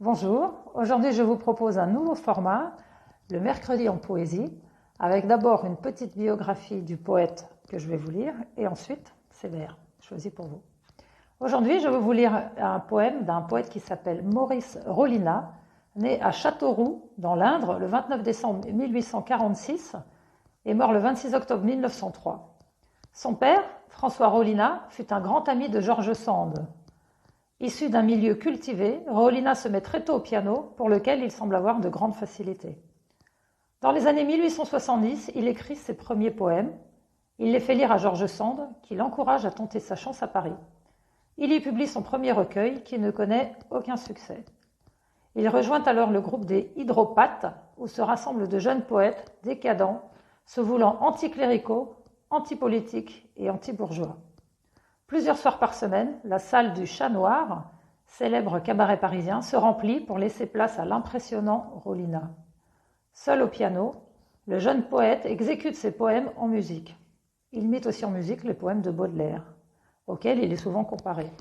Bonjour, aujourd'hui je vous propose un nouveau format, le mercredi en poésie, avec d'abord une petite biographie du poète que je vais vous lire et ensuite ses vers choisis pour vous. Aujourd'hui je vais vous lire un poème d'un poète qui s'appelle Maurice Rollinat, né à Châteauroux dans l'Indre le 29 décembre 1846 et mort le 26 octobre 1903. Son père, François Rollinat, fut un grand ami de George Sand. Issu d'un milieu cultivé, Rollinat se met très tôt au piano, pour lequel il semble avoir de grandes facilités. Dans les années 1870, il écrit ses premiers poèmes. Il les fait lire à George Sand, qui l'encourage à tenter sa chance à Paris. Il y publie son premier recueil, qui ne connaît aucun succès. Il rejoint alors le groupe des Hydropathes, où se rassemblent de jeunes poètes décadents, se voulant anticléricaux, antipolitiques et anti-bourgeois. Plusieurs soirs par semaine, la salle du Chat Noir, célèbre cabaret parisien, se remplit pour laisser place à l'impressionnant Rollinat. Seul au piano, le jeune poète exécute ses poèmes en musique. Il mit aussi en musique les poèmes de Baudelaire, auxquels il est souvent comparé.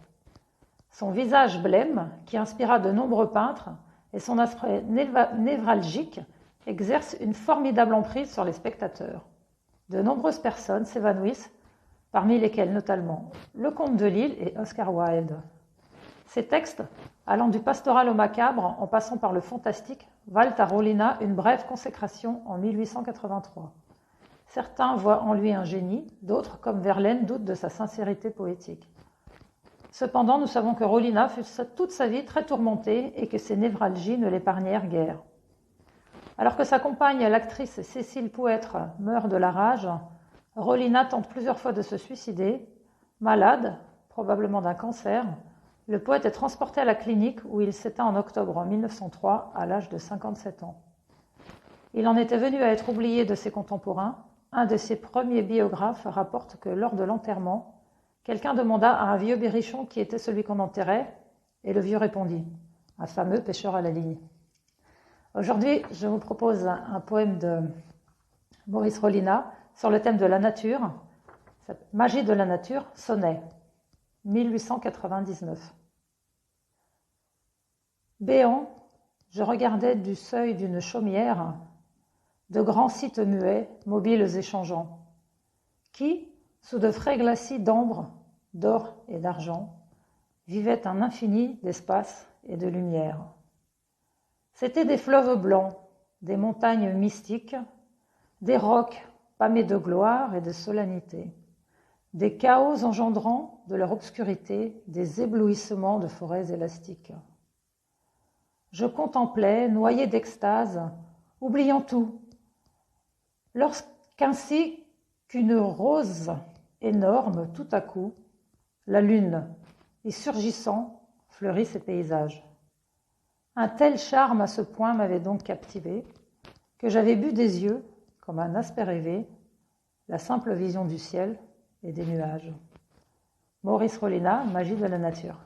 Son visage blême, qui inspira de nombreux peintres, et son aspect névralgique exercent une formidable emprise sur les spectateurs. De nombreuses personnes s'évanouissent, parmi lesquels notamment le comte de Lille et Oscar Wilde. Ces textes, allant du pastoral au macabre en passant par le fantastique, valent à Rollinat une brève consécration en 1883. Certains voient en lui un génie, d'autres, comme Verlaine, doutent de sa sincérité poétique. Cependant, nous savons que Rollinat fut toute sa vie très tourmenté et que ses névralgies ne l'épargnèrent guère. Alors que sa compagne, l'actrice Cécile Pouètre, meurt de la rage, Rollinat tente plusieurs fois de se suicider. Malade, probablement d'un cancer, le poète est transporté à la clinique où il s'éteint en octobre 1903 à l'âge de 57 ans. Il en était venu à être oublié de ses contemporains. Un de ses premiers biographes rapporte que lors de l'enterrement, quelqu'un demanda à un vieux berrichon qui était celui qu'on enterrait, et le vieux répondit « un fameux pêcheur à la ligne ». Aujourd'hui, je vous propose un poème de Maurice Rollinat sur le thème de la nature, Magie de la nature, sonnet, 1899. Béant, je regardais du seuil d'une chaumière de grands sites muets, mobiles et changeants, qui, sous de frais glacis d'ambre, d'or et d'argent, vivaient un infini d'espace et de lumière. C'étaient des fleuves blancs, des montagnes mystiques, des rocs pâmés de gloire et de solennité, des chaos engendrant de leur obscurité des éblouissements de forêts élastiques. Je contemplais, noyé d'extase, oubliant tout, lorsqu'ainsi qu'une rose énorme, tout à coup, la lune, y surgissant, fleurit ses paysages. Un tel charme à ce point m'avait donc captivé, que j'avais bu des yeux, comme un aspect rêvé, la simple vision du ciel et des nuages. Maurice Rollinat, Magie de la nature.